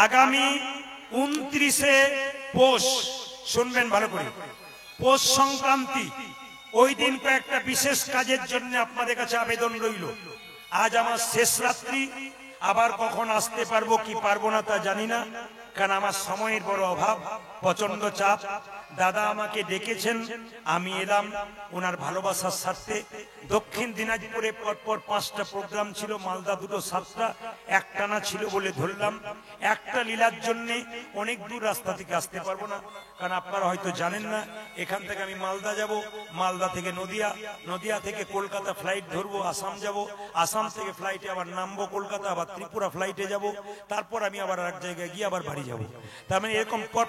আগামী 29শে পৌষ, শুনবেন ভালো করে, পৌষ সংক্রান্তি, ওই দিন কয়েকটা বিশেষ কাজের জন্য আপনাদের কাছে আবেদন রইল। আজ আমার শেষ রাত্রি, আবার কখন আসতে পারবো কি পারবো না তা জানি না, কারণ আমার সময়ের বড় অভাব, প্রচন্ড চাপ। দাদা আমাকে ডেকেছেন, আমি এলাম ওনার ভালোবাসার স্বার্থে। দক্ষিণ দিনাজপুরে পরপর 5টা প্রোগ্রাম ছিল, মালদা 2টো 7টা, একটানা ছিল বলে ধরলাম। একটা লীলার জন্য অনেক দূর রাস্তা থেকে আসতে পারবো না, কারণ আপনারা হয়তো জানেন না, এখান থেকে আমি মালদা যাব, মালদা থেকে নদিয়া, নদিয়া থেকে কলকাতা ফ্লাইট ধরবো, আসাম যাব, আসাম থেকে ফ্লাইটে আবার নামবো কলকাতা, আবার ত্রিপুরা ফ্লাইটে যাব, তারপর আমি আবার এক জায়গায় গিয়ে আবার বাড়ি যাব। তার মানে এরকম পট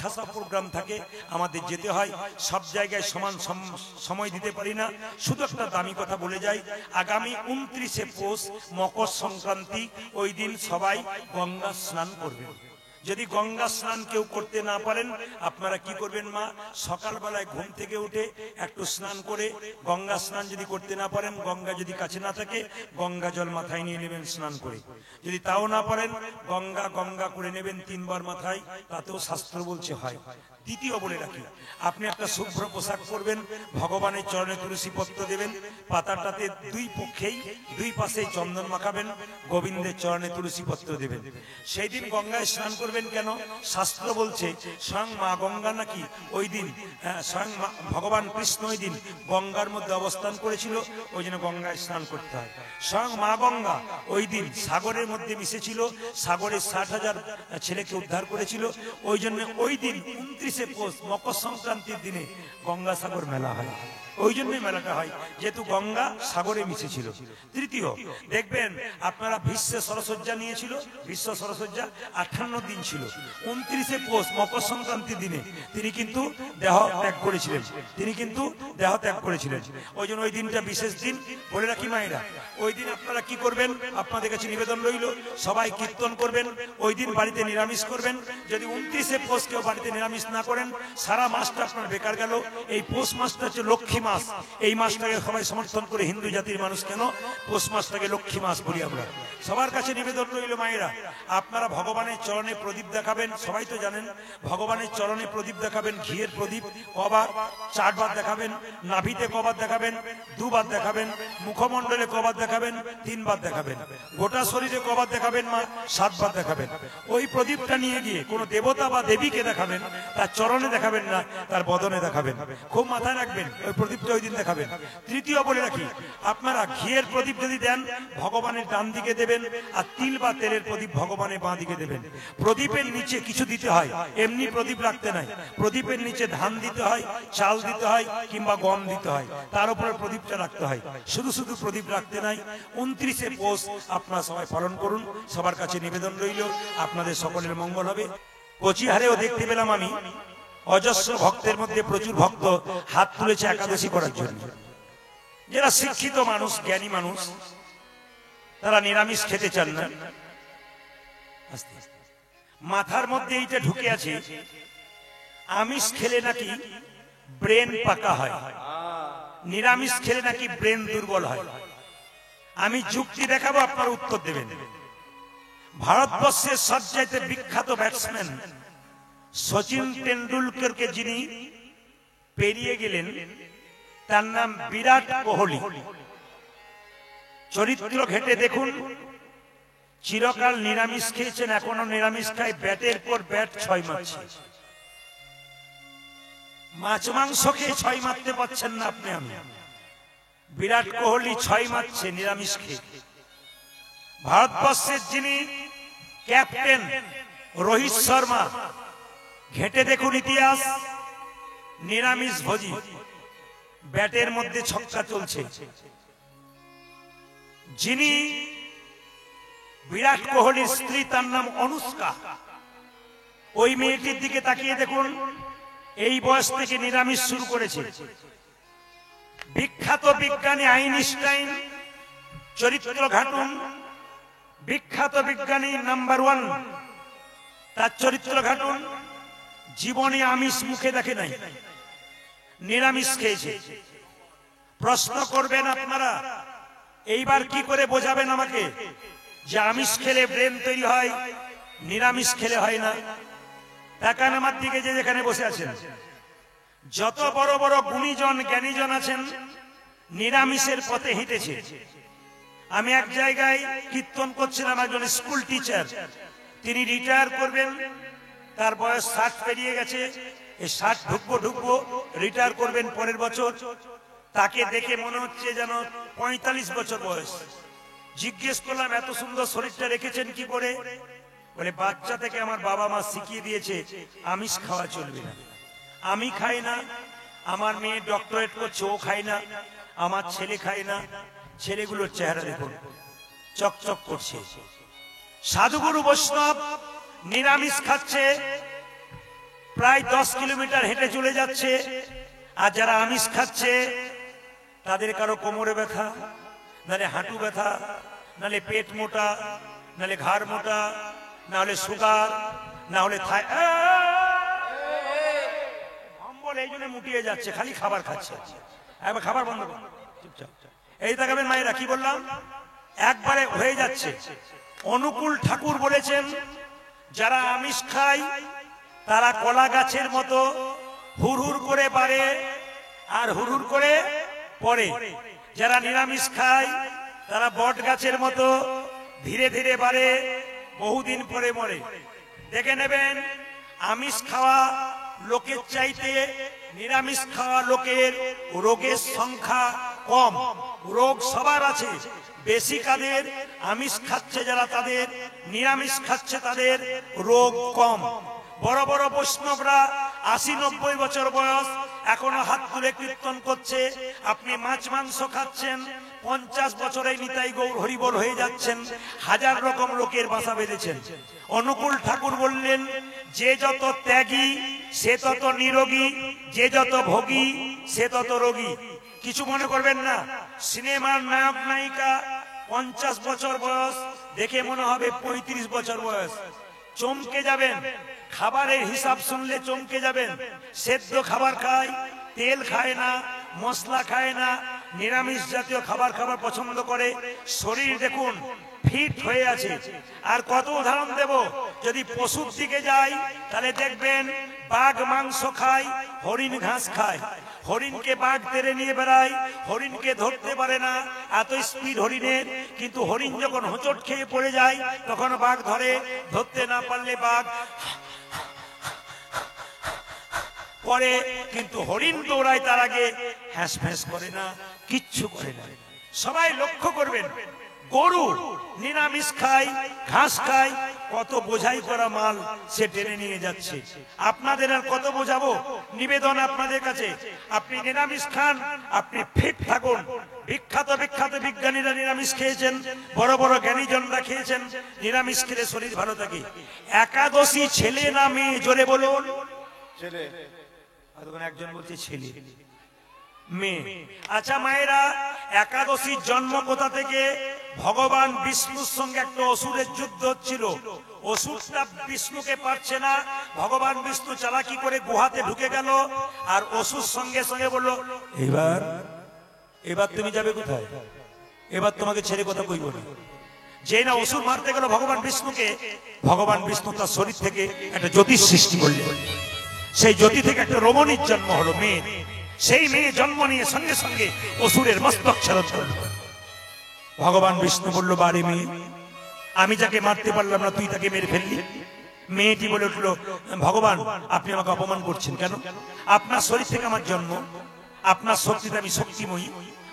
ঠাসা প্রোগ্রাম থাকে, আমাদের যেতে হয়। সব জায়গায় সমান সময় দিতে পারি না। শুধু একটা দামি কথা বলে যাই, আগামী 29শে পৌষ মকর সংক্রান্তি, ওই দিন সবাই গঙ্গা স্নান করবেন। যদি গঙ্গা স্নান কেউ করতে না পারেন, আপনারা কি করবেন মা, সকালবেলায় ঘুম থেকে উঠে একটু স্নান করে, গঙ্গা স্নান যদি করতে না পারেন, গঙ্গা যদি কাছে না থাকে, গঙ্গা জল মাথায় নিয়ে নেবেন স্নান করে। যদি তাও না পারেন, গঙ্গা গঙ্গা করে নেবেন 3 বার মাথায়, তাতেও শাস্ত্র বলছে হয়। দ্বিতীয় বলে রাখি, আপনি একটা শুভ্র পোশাক পরবেন, ভগবানের চরণে তুলসী পত্র দেবেন, পাতাটাতে দুই পাশেই চন্দন মাখাবেন, গোবিন্দের চরণে তুলসী পত্র দেবেন। সেই দিন গঙ্গায় স্নান করবেন কেন? শাস্ত্র বলছে স্বয়ং মা গঙ্গা নাকি ওই দিন, স্বয়ং ভগবান কৃষ্ণ ওই দিন গঙ্গার মধ্যে অবস্থান করেছিল, ওই জন্য গঙ্গায় স্নান করতে হয়। স্বয়ং মা গঙ্গা ওই দিন সাগরের মধ্যে মিশেছিল, সাগরের 60,000 ছেলেকে উদ্ধার করেছিল, ওই জন্য ওই দিন 29শে পৌষ মকর সংক্রান্তির দিনে গঙ্গাসাগর মেলা হয়। ওই জন্যই মেলাটা হয়, যেহেতু গঙ্গা সাগরে মিশেছিল। তৃতীয়, দেখবেন আপনারা বিশ্ব সরসজ্জা নিয়েছিল, বিশ্ব সরসজ্জা 58 দিন ছিল। 29শে পৌষ মকর সংক্রান্তির দিনে তিনি কিন্তু দেহ ত্যাগ করেছিলেন, ওই জন্য ওই দিনটা বিশেষ দিন। বলে রাখি মায়েরা, ওই দিন আপনারা কি করবেন, আপনাদের কাছে নিবেদন রইল, সবাই কীর্তন করবেন, ওই দিন বাড়িতে নিরামিষ করবেন। যদি 29শে পৌষ কেউ বাড়িতে নিরামিষ না করেন, সারা মাসটা আপনার বেকার গেল। এই পৌষ মাসটা হচ্ছে লক্ষ্মী মাস, এই মাসটাকে সবাই সমর্থন করে হিন্দু জাতির মানুষ কেন পৌষ মাসটাকে লক্ষ্মী মাস বলি আমরা। সবার কাছে নিবেদন রইল মায়েরা, আপনারা ভগবানের চরণে প্রদীপ দেখাবেন। সবাই তো জানেন ভগবানের চরণে প্রদীপ দেখাবেন, ঘিয়ের প্রদীপ কবার, 4 বার দেখাবেন, নাভিতে কবার দেখাবেন, 2 বার দেখাবেন, মুখমণ্ডলে কবার দেখাবেন, 3 বার দেখাবেন, গোটা শরীরে কবার দেখাবেন মা, 7 বার দেখাবেন। ওই প্রদীপটা নিয়ে গিয়ে কোন দেবতা বা দেবীকে দেখাবেন, তার চরণে দেখাবেন না, তার বদনে দেখাবেন। খুব মাথায় রাখবেন, ওই প্রদীপটা ওই দিন দেখাবেন। তৃতীয় বলে রাখি, আপনারা ঘিয়ের প্রদীপ যদি দেন, ভগবানের ডান দিকে দেবেন, আর তিল বা তেলের প্রদীপ ভগবানের বাঁ দিকে দেবেন। প্রদীপের নিচে কিছু দিতে হয়, এমনি প্রদীপ রাখতে নাই। প্রদীপের নিচে ধান দিতে হয়, চাল দিতে হয়, কিংবা গম দিতে হয়, তার উপরে প্রদীপটা রাখতে হয়। শুধু শুধু প্রদীপ রাখতে নাই। 29শে পৌষ আপনারা সবাই পালন করুন। সবার কাছে নিবেদন রইল, আপনাদের সকলের মঙ্গল হবে। কোচিহারেও দেখতে পেলাম আমি, অজস্র ভক্তের মধ্যে প্রচুর ভক্ত হাত তুলেছে একাদশী করার জন্য। যারা শিক্ষিত মানুষ, জ্ঞানী মানুষ, তারা নিরামিষ খেতে চান না। মাথার মধ্যে এইটা ঢুকে আছে, আমিষ খেলে নাকি ব্রেন পাকা হয়, নিরামিষ খেলে নাকি ব্রেন দুর্বল হয়। আমি যুক্তি দেখাবো, আপনারা উত্তর দেবেন। ভারতবর্ষের সবচাইতে বিখ্যাত ব্যাটসম্যান সচিন টেন্ডুলকরকে যিনি পেরিয়ে গেলেন, তার নাম বিরাট কোহলি। চরিত্র ঘেটে দেখুন, চিরকাল নিরামিষ খেয়েছেন, এখনো নিরামিষ খায়, ব্যাটের পর ব্যাট 6 মারছে। মাছ মাংস খেয়ে 6 মারতে পারছেন না আপনি আমি। বিরাট কোহলি 6 মারছে নিরামিষ খেয়ে। ভারতবর্ষের যিনি ক্যাপ্টেন রোহিত শর্মা, ঘেটে দেখুন ইতিহাস, নিরামিষ ভোজি, ব্যাটের মধ্যে ছক্কা চলছে। যিনি বিরাট কোহলির স্ত্রী, তার নাম অনুষ্কা। ওই মেয়েটির দিকে তাকিয়ে দেখুন, এই বয়স থেকে নিরামিষ শুরু করেছে। বিখ্যাত বিজ্ঞানী আইনস্টাইন, চরিত্র ঘাটুন, বিখ্যাত বিজ্ঞানী নাম্বার 1, তার চরিত্র ঘাটুন, জীবনে আমিষ মুখে দেখে নাই, নিরামিষ খেয়েছে। প্রশ্ন করবেন আপনারা, এইবার কি করে বোঝাবেন আমাকে যে আমিষ খেলে ব্রেন তৈরি হয়, নিরামিষ খেলে হয় না। তাকান আমার দিকে, যে যেখানে বসে আছেন, যত বড় বড় গুণীজন জ্ঞানীজন আছেন নিরামিষের পথে হেঁটেছে। আমি এক জায়গায় কীর্তন করছিলাম, একজন স্কুল টিচার, তিনি রিটায়ার করবেন, তার বয়স 60 পেরিয়ে গেছে, এই 60 ঢুকবো রিটায়ার করবেন পরের বছর। তাকে দেখে মনে হচ্ছে যেন 45 বছর বয়স। জিজ্ঞেস করলাম এত সুন্দর শরীরটা রেখেছেন কি করে? বলে বাচ্চা থেকে আমার বাবা মা শিখিয়ে দিয়েছে আমিষ খাওয়া চলবে না। আমি খাই না, আমার মেয়ে ডক্টরেট করছে, ও খায় না, আমার ছেলে খায় না। ছেলেগুলোর চেহারা দেখুন, চকচক করছে। সাধুগুরু বৈষ্ণব নিরামিষ খাচ্ছে, প্রায় 10 কিলোমিটার হেঁটে চলে যাচ্ছে। আর যারা আমিষ খাচ্ছে তাদের কারো কোমরে ব্যথা, নালে হাঁটু ব্যথা, নালে পেট মোটা, নালে ঘাড় মোটা, না হলে সুগার, না হলে অম্বল, এই জন্য মুটিয়ে যাচ্ছে, খালি খাবার খাচ্ছে। একবার খাবার বন্ধ করুন, চুপচাপ এই তাকাবেন মায়েরা, কি বললাম, একবারে হয়ে যাচ্ছে। অনুকূল ঠাকুর বলেছেন যারা আমিষ খায় তারা কলা গাছের মতো হুড়হুড় করে বাড়ে আর হুড়হুড় করে পড়ে। যারা নিরামিষ খায় তারা বট গাছের মতো ধীরে ধীরে বাড়ে, বহুদিন পরে মরে। দেখে নেবেন, আমিষ খাওয়া লোকের চাইতে নিরামিষ খাওয়া লোকের রোগের সংখ্যা কম। রোগ সবার আছে, বেশি কাদের আমিষ খাচ্ছে যারা, তাদের নিরামিষ খাচ্ছে তাদের রোগ কম। বড় বড় বৈষ্ণবরা 80-90 বছর বয়স এখনো হাত তুলে কীর্তন করছে। আপনি মাছ মাংস খাচ্ছেন, 50 বছরে নিতাই গৌর হরিবল হয়ে যাচ্ছেন, 1000 রকম লোকের বাসা বেঁধেছেন। অনুকূল ঠাকুর বললেন যে যত ত্যাগী সে তত নিরোগী, যে যত ভোগী সে তত রোগী। কিছু মনে করবেন না, সিনেমার নায়ক নায়িকা 50 বছর বয়স, দেখে মনে হবে 35 বছর বয়স। চমকে যাবেন, খাবারের হিসাব শুনলে চমকে যাবেন। সেদ্ধ খাবার খায়, তেল খায় না, মশলা খায় না, নিরামিষ জাতীয় খাবার খাবার পছন্দ করে। শরীর দেখুন ফিট হয়ে আছে। আর কত উদাহরণ দেব, যদি পশুর দিকে যাই তাহলে দেখবেন বাঘ মাংস খায়, হরিণ ঘাস খায়। হরিণকে বাঘ তেড়ে নিয়ে বেড়ায়, হরিণকে ধরতে পারে না, এত স্পিড হরিণের। কিন্তু হরিণ যখন হোঁচট খেয়ে পড়ে যায় তখন বাঘ ধরে, ধরতে না পারলে বাঘ করে, কিন্তু হরিণ দৌড়ায় তার আগে হ্যাঁস ফ্যাঁস করে না, কিচ্ছু করে না। সবাই লক্ষ্য করবেন, গরু নিরামিষ খায়, ঘাস খায়, কত বোঝাই করা মাল সে টেনে নিয়ে যাচ্ছে। আপনাদের আর কত বোঝাবো? নিবেদন আপনাদের কাছে, আপনি নিরামিষ খান, আপনি ফিট থাকুন। বিখ্যাত বিখ্যাত বিজ্ঞানীরা নিরামিষ খেয়েছেন, বড় বড় জ্ঞানীজনরা খেয়েছেন। নিরামিষ খেলে শরীর ভালো থাকে। একাদশী ছেলে না মেয়ে? জোরে বলুন। ছেলে। একজন বলছে ছেলে, মেয়ে। আচ্ছা মায়েরা, একাদশীর জন্ম কোথা থেকে? ভগবান বিষ্ণুর সঙ্গে একটা অসুরের যুদ্ধ হচ্ছিল। অসুরটা বিষ্ণুকে পারছে না, ভগবান বিষ্ণু চালাকি করে গুহাতে ঢুকে গেল। আর অসুর সঙ্গে সঙ্গে বলল, এবার তুমি যাবে কোথায়? এবার তোমাকে ছেড়ে কথা কইব না। যে না অসুর মারতে গেল ভগবান বিষ্ণুকে, ভগবান বিষ্ণু তার শরীর থেকে একটা জ্যোতিষ সৃষ্টি করলেন। সেই জ্যোতি থেকে একটা রমণীর জন্ম হলো, মেয়ে। সেই মেয়ে জন্ম নিয়ে সঙ্গে সঙ্গে অসুরের মস্তক ছেদন করল। ভগবান বিষ্ণু বলল, বারে মেয়ে, আমি যাকে মারতে পারলাম না তুই তাকে মেরে ফেললি। মেয়েটি বলে উঠলো, ভগবান আপনি আমাকে অপমান করছেন কেন? আপনার শরীর থেকে আমার জন্ম, আপনার শক্তিতে আমি শক্তিময়ী,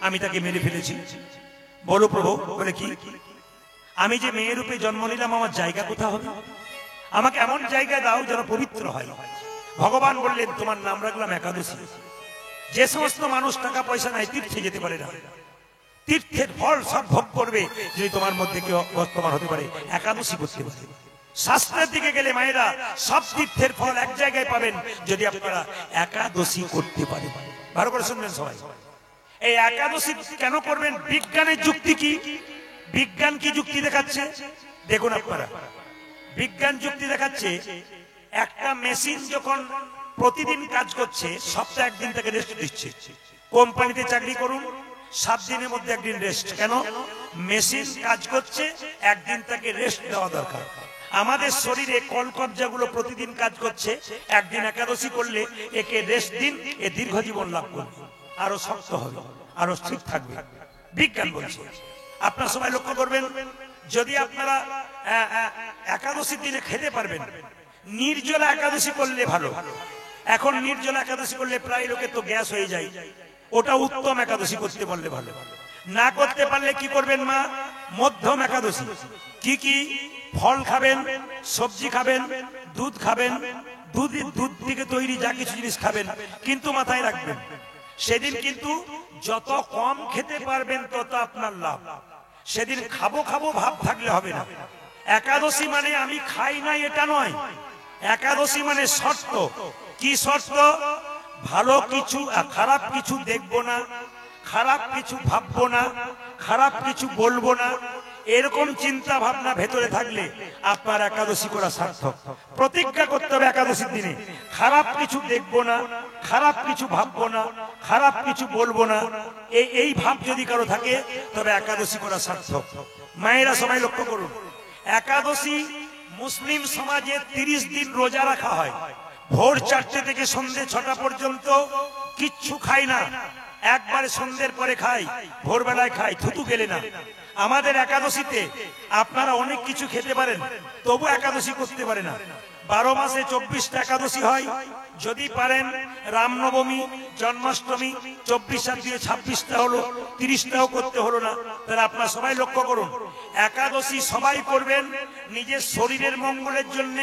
আমি তাকে মেরে ফেলেছি। বলো প্রভু। বলে কি? আমি যে মেয়ের রূপে জন্ম নিলাম, আমার জায়গা কোথা হবে? আমাকে এমন জায়গায় দাও যেন পবিত্র হয়। ভগবান বললেন, তোমার নাম রাখলাম একাদশী। যে সমস্ত মানুষ টাকা পয়সা নাই তীর্থে যেতে পারে না, তীর্থের ফল সব ভোগ করবে যদি তোমার মধ্যে কেউ বর্তমান হতে পারে, একাদশী করতে পারে। শাস্ত্রের দিকে গেলে মায়েরা সব তীর্থের ফল এক জায়গায় পাবেন যদি আপনারা একাদশী করতে পারেন। ভালো করে শুনবেন সবাই। এই একাদশী কেন করবেন? বিজ্ঞানের যুক্তি কি? বিজ্ঞান কি যুক্তি দেখাচ্ছে দেখুন আপনারা। বিজ্ঞান যুক্তি দেখাচ্ছে, একটা মেশিন যখন প্রতিদিন কাজ করছে, সপ্তাহে একদিন তাকে রেস্ট দিচ্ছে। কোম্পানিতে চাকরি করুন, 7 দিনের মধ্যে একদিন রেস্ট। কেন? মেশিন কাজ করছে, একদিন তাকে রেস্ট দেওয়া দরকার। আমাদের শরীরে কলকবজাগুলো প্রতিদিন কাজ করছে, একদিন একাদশী করলে একে রেস্ট দিন, এ দীর্ঘ জীবন লাভ করবে, আরো শক্ত হবে, আরো ঠিক থাকবে। বিজ্ঞান বলছে। আপনারা সবাই লক্ষ্য করবেন, যদি আপনারা একাদশীর দিনে খেতে পারবেন, নির্জলা একাদশী করলে ভালো। এখন নির্জলা একাদশী করলে প্রায় লোকের তো গ্যাস হয়ে যায়, ওটা উত্তম একাদশী করতে পারলে ভালো। না করতে পারলে কি করবেন মা? মধ্যম একাদশী। কি কি? ফল খাবেন, সবজি খাবেন, দুধ খাবেন, দুধ থেকে তৈরি যা কিছু জিনিস খাবেন, কিন্তু মাথায় রাখবেন সেদিন কিন্তু যত কম খেতে পারবেন তত আপনার লাভ। সেদিন খাবো খাবো ভাব থাকলে হবে না। একাদশী মানে আমি খাই না এটা নয়, একাদশী মানে শর্ত। কি শর্ত? ভালো কিছু খারাপ কিছু দেখবো না, খারাপ কিছু ভাববো না, খারাপ কিছু বলবো না, এরকম চিন্তা ভাবনা ভেতরে থাকলে আপনার একাদশী করা সার্থক। প্রতিজ্ঞা করতে হবে একাদশীর দিনে খারাপ কিছু দেখবো না, খারাপ কিছু ভাববো না, খারাপ কিছু বলবো না। এই ভাব যদি কারো থাকে তবে একাদশী করা সার্থক। মায়েরা সবাই লক্ষ্য করুন, একাদশী মুসলিম সমাজে 30 দিন রোজা রাখা হয়। ভোর 4টে থেকে সন্ধ্যে 6টা পর্যন্ত কিচ্ছু খাই না, একবারে সন্ধ্যের পরে খাই, ভোরবেলায় খাই, থুতু গেলে না। আমাদের একাদশীতে আপনারা অনেক কিছু খেতে পারেন, তবু একাদশী করতে পারে না। 12 মাসে 24টা একাদশী হয়। যদি পারেন রামনবমী, জন্মাষ্টমী 24 আর দিয়ে 26টা হলো, 30টাও করতে হলো না। তাহলে আপনারা সবাই লক্ষ্য করুন, একাদশী সবাই করবেন নিজের শরীরের মঙ্গলের জন্য,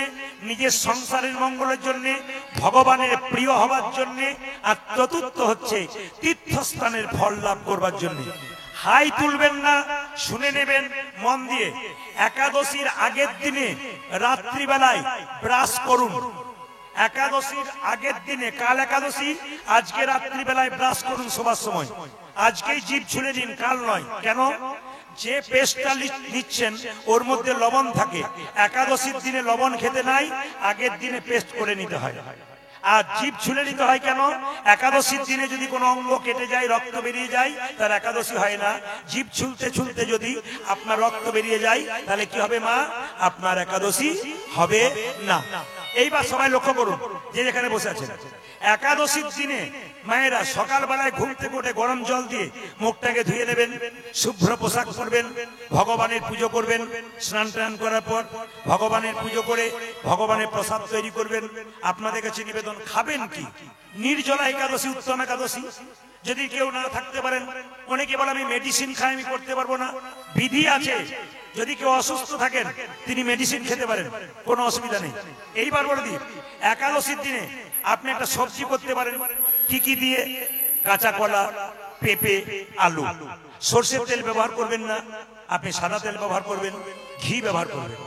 নিজের সংসারের মঙ্গলের জন্য, ভগবানের প্রিয় হবার জন্য, আর চতুর্থ হচ্ছে তীর্থস্থানের ফল লাভ করবার জন্য। হাই তুলবেন না, শুনে নেবেন মন দিয়ে। একাদশীর আগের দিনে রাত্রিবেলায় ব্রাশ করুন। একাদশীর আগের দিনে, কাল একাদশী, আজকে রাত্রিবেলায় ব্রাশ করুন শোবার সময়। আজকেই জিভ ছুলে দিন, কাল নয়। কেন? যে পেস্টটা নিচ্ছেন ওর মধ্যে লবণ থাকে, একাদশীর দিনে লবণ খেতে নাই, আগের দিনে পেস্ট করে নিতে হয়। আর জিভ ছুলে নিতে হয় কেন? একাদশীর দিনে যদি কোনো অঙ্গ কেটে যায়, রক্ত বেরিয়ে যায়, তার একাদশী হয় না। জিভ ছুলতে ছুলতে যদি আপনার রক্ত বেরিয়ে যায়, তাহলে কি হবে মা? আপনার একাদশী হবে না। এইবার সবাই লক্ষ্য করুন, যে যেখানে বসে আছেন, একাদশীর দিনে মায়েরা সকালবেলায় ঘুম থেকে উঠে গরম জল দিয়ে মুখটাকে ধুয়ে নেবেন, শুভ্র পোশাক পরবেন, ভগবানের পুজো করবেন। স্নান টান করার পর ভগবানের পুজো করে ভগবানের প্রসাদ তৈরি করবেন। আপনাদের কাছে নিবেদন, খাবেন কি? নির্জলা একাদশী উত্তম একাদশী। যদি কেউ না থাকতে পারেন, অনেকে বলে আমি মেডিসিন খাই, আমি করতে পারবো না। বিধি আছে, যদি কেউ অসুস্থ থাকেন তিনি মেডিসিন খেতে পারেন, কোনো অসুবিধা নেই। এইবার বলে দিই, একাদশীর দিনে আপনি একটা সবজি করতে পারেন। কি কি দিয়ে? কাঁচা কলা, পেঁপে, আলু। সরষের তেল ব্যবহার করবেন না, আপনি সাদা তেল ব্যবহার করবেন, ঘি ব্যবহার করবেন।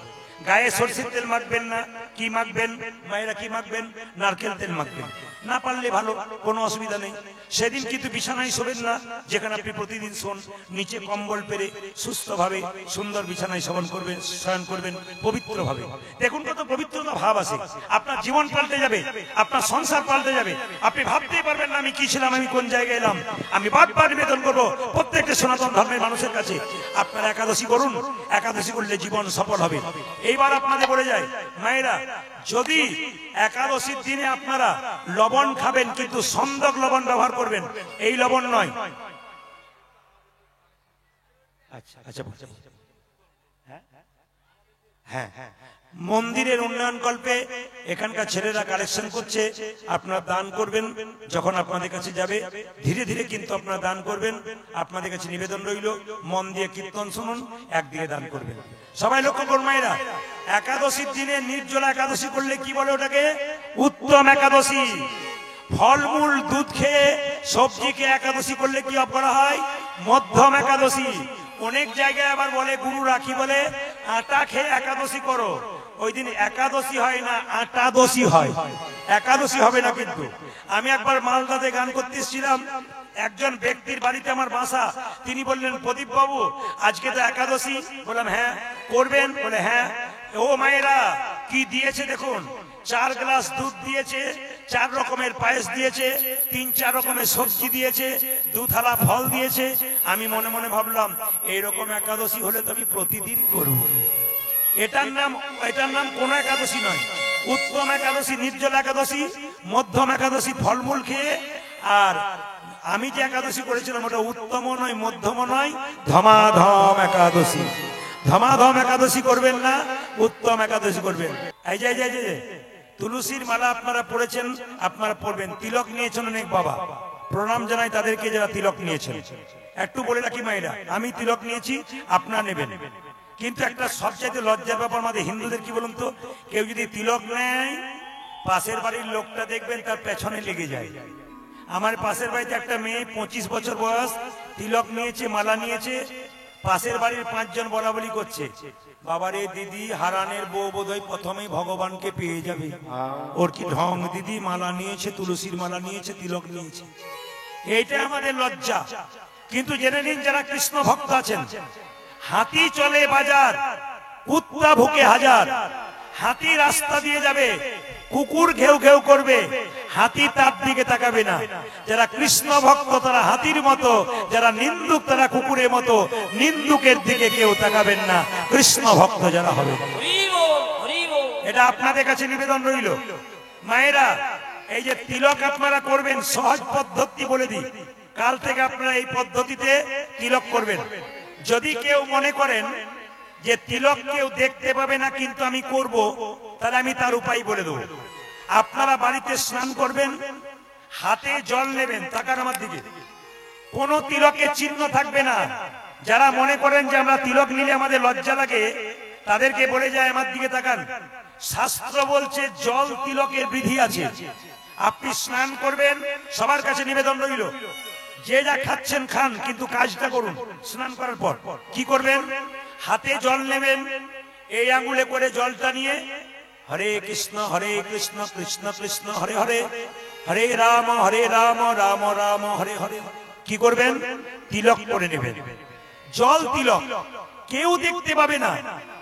গায়ে সরষের তেল মাখবেন না। কি মাখবেন মায়েরা? কি মাখবেন? নারকেল তেল মাখবেন। না পারলে ভালো, কোনো অসুবিধা নেই। সেদিন কিন্তু বিছানায় শোবেন না যেখানে আপনি প্রতিদিন শোন। নিচে কম্বল পেরে সুস্থভাবে সুন্দর বিছানায় শয়ন করবেন পবিত্রভাবে। দেখুন কত পবিত্রতা ভাব আছে, আপনার জীবন পাল্টে যাবে, আপনার সংসার পাল্টে যাবে। আপনি ভাবতেই পারবেন না আমি কি ছিলাম, আমি কোন জায়গায় এলাম। আমি বারবার নিবেদন করবো প্রত্যেকটা সনাতন ধর্মের মানুষের কাছে, আপনারা একাদশী করুন। একাদশী করলে জীবন সফল হবে। এইবার আপনাদের বলে যায় মায়েরা, যদি একাদশীর দিনে আপনারা লবণ খাবেন, কিন্তু সন্দক লবণ ব্যবহার করবেন, এই লবণ নয়। আচ্ছা আচ্ছা, হ্যাঁ, মন্দিরের উন্নয়ন কল্পে এখানকার ছেলেরা কালেকশন করছে, আপনারা দান করবেন। যখন আপনাদের কাছে যাবে ধীরে ধীরে কিন্তু আপনারা দান করবেন। আপনাদের কাছে নিবেদন রইল, মন দিয়ে কীর্তন শুনুন, একদিকে দান করবেন। সবাই লক্ষ্য করুন মায়েরা, একাদশীর দিনে নির্জলা একাদশী করলে কি বলে ওটাকে? উত্তম একাদশী। ফলমূল দুধ খেয়ে সবজি খেয়ে একাদশী করলে কি করা হয়? মধ্যম একাদশী। অনেক জায়গায় আবার বলে, গুরু রাখি বলে, আটা খেয়ে একাদশী করো। ওই দিন একাদশী হয় না, আটাদশী হয়। একাদশী হবে না। কিন্তু আমি একবার মালদাতে গান করতে এসেছিলাম, একজন ব্যক্তির বাড়িতে আমার বাসা। তিনি বললেন, প্রদীপ বাবু আজকে তো একাদশী। বললাম হ্যাঁ, করবেন? বলে হ্যাঁ। ও মায়েরা, কি দিয়েছে দেখুন, 4 গ্লাস দুধ দিয়েছে, 4 রকমের পায়েস দিয়েছে, 3-4 রকমের সবজি দিয়েছে, 2 থালা ফল দিয়েছে। আমি মনে মনে ভাবলাম, এইরকম একাদশী হলে তো আমি প্রতিদিন করব। এটার নাম কোন একাদশী নয়, উত্তম একাদশী, নির্জলা একাদশী, মধ্যম একাদশী ফলমূল খেয়ে। আর আমি যে একাদশী করেছিলাম ওটা উত্তম নয়, মধ্যম নয়, ধমাধম একাদশী। ধমাধম একাদশী করবেন না, উত্তম একাদশী করবেন। এই যে তুলসীর মালা আপনারা পড়েছেন, আপনারা পড়বেন। তিলক নিয়েছেন অনেক বাবা, প্রণাম জানাই তাদেরকে যারা তিলক নিয়েছেন। একটু বলে রাখি মায়েরা, আমি তিলক নিয়েছি, আপনারা নেবেন। কিন্তু একটা সবচাইতে লজ্জার ব্যাপার আমাদের হিন্দুদের, কি বলুন তো, কেউ যদি তিলক নেয় পাশের বাড়ির লোকটা দেখবেন তার পেছনে লেগে যায়। আমার পাশের বাড়িতে একটা মেয়ে 25 বছর বয়স, তিলক নিয়েছে, মালা নিয়েছে, পাশের বাড়ির 5 জন বলা বলি করছে, বাবারে দিদি হারানের বউ বোধহয় প্রথমেই ভগবানকে পেয়ে যাবে, ওর কি ঢং, দিদি মালা নিয়েছে, তুলসীর মালা নিয়েছে, তিলক নিয়েছে। এইটা আমাদের লজ্জা। কিন্তু জেনে নিন যারা কৃষ্ণ ভক্ত আছেন, হাতি চলে বাজার, কুত্তা ভুকে হাজার। হাতি রাস্তা দিয়ে যাবে, কুকুর ঘেউ ঘেউ করবে, হাতি তার দিকে তাকাবে না। যারা কৃষ্ণ ভক্ত তারা হাতির মতো, যারা নিন্দুক তারা কুকুরের মতো, নিন্দুকের দিকে কেউ তাকাবেন না, কৃষ্ণ ভক্ত যারা হবে। এটা আপনাদের কাছে নিবেদন রইল। মায়েরা, এই যে তিলক আপনারা করবেন, সহজ পদ্ধতি বলে দিই, কাল থেকে আপনারা এই পদ্ধতিতে তিলক করবেন। যদি কেউ মনে করেন যে তিলক কেউ দেখতে পাবে না কিন্তু আমি করব, তাহলে আমি তার উপায় বলে দেবো। আপনারা বাড়িতে স্নান করবেন, হাতে জল নেবেন, তাকান আমার দিকে, কোন তিলকের চিহ্ন থাকবে না। যারা মনে করেন যে আমরা তিলক নিলে আমাদের লজ্জা লাগে, তাদেরকে বলে যায় আমার দিকে তাকান। শাস্ত্র বলছে জল তিলকের বিধি আছে। আপনি স্নান করবেন, সবার কাছে নিবেদন রইল, যে যা খাচ্ছেন খান, কিন্তু কাজটা করুন। স্নান করার পর কি করবেন? হাতে জল নেবেন, এই আঙ্গুলে করে জলটা নিয়ে হরে কৃষ্ণ কৃষ্ণ কৃষ্ণ হরে হরে, হরে রাম রাম রাম হরে হরে। কি করবেন? তিলক করে নেবেন। জল তিলক কেউ দেখতে পাবে না,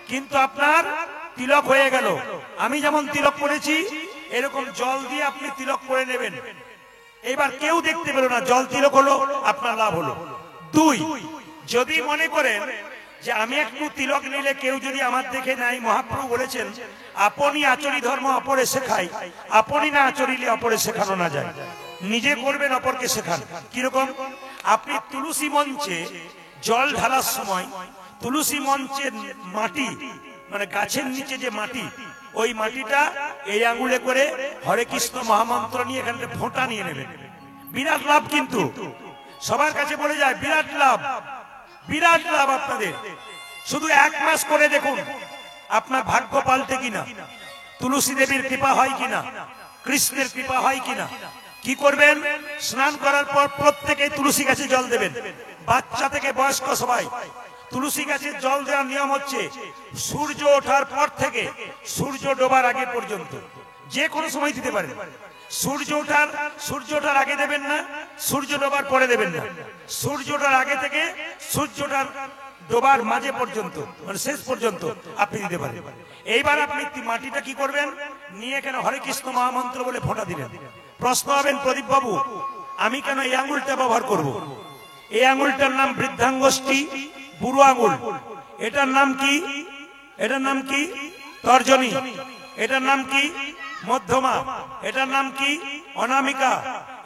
কিন্তু আপনার তিলক হয়ে গেল। আমি যেমন তিলক করেছি, এরকম জল দিয়ে আপনি তিলক করে নেবেন। এবার কেউ দেখতে পেল না, জল তিলক হলো, আপনার লাভ হলো। 2, যদি মনে করেন যে আমি একটু তিলক নিলে কেউ যদি আমার দেখে নাই, মহাপ্রভু বলেছেন আপনি আচরি ধর্ম অপরে শেখাই, আপনি না আচরিলে অপরে শেখানো না যায়। নিজে করবেন, অপরকে শেখান। কিরকম? আপনি তুলসী মঞ্চে জল ঢালার সময় তুলসী মঞ্চের মাটি, মানে গাছের নিচে যে মাটি, ওই মাটিটা এই আঙ্গুলে করে হরে কৃষ্ণ মহামন্ত্র নিয়ে এখানে ফোঁটা নিয়ে নেবেন। বিরাট লাভ, কিন্তু সবার কাছে বলে যায় বিরাট লাভ, বিরাট লাভ আপনাদের। শুধু 1 মাস করে দেখুন আপনার ভাগ্য পাল্টে কিনা, তুলসী দেবীর কৃপা হয় কিনা, কৃষ্ণের কৃপা হয় কিনা। কি করবেন? স্নান করার পর প্রত্যেকেই তুলসী গাছে জল দেবেন, বাচ্চা থেকে বয়স্ক সবাই। তুলসী গাছে জল দেওয়ার নিয়ম হচ্ছে সূর্য ওঠার পর থেকে সূর্য ডোবার আগে পর্যন্ত, যে কোনো সময় দিতে পারেন। সূর্য ওঠার আগে দেবেন না, সূর্য ডোবার পরে দেবেন না। সূর্য ওঠার আগে থেকে সূর্যটার ডোবার মাঝে পর্যন্ত, মানে শেষ পর্যন্ত আপনি দিতে পারেন। এইবার আপনি মাটিটা কি করবেন? নিয়ে কেন হরে কৃষ্ণ মহামন্ত্র বলে ফোঁটা দিলেন। প্রশ্ন হবেন, প্রদীপ বাবু আমি কেন এই আঙুলটা ব্যবহার করব? এই আঙুলটার নাম বৃদ্ধাঙ্গুষ্ঠী, বুড়ো আঙুল। এটার নাম কি? এটার নাম কি? তর্জনী। এটার নাম কি? মধ্যমা। এটার নাম কি? অনামিকা।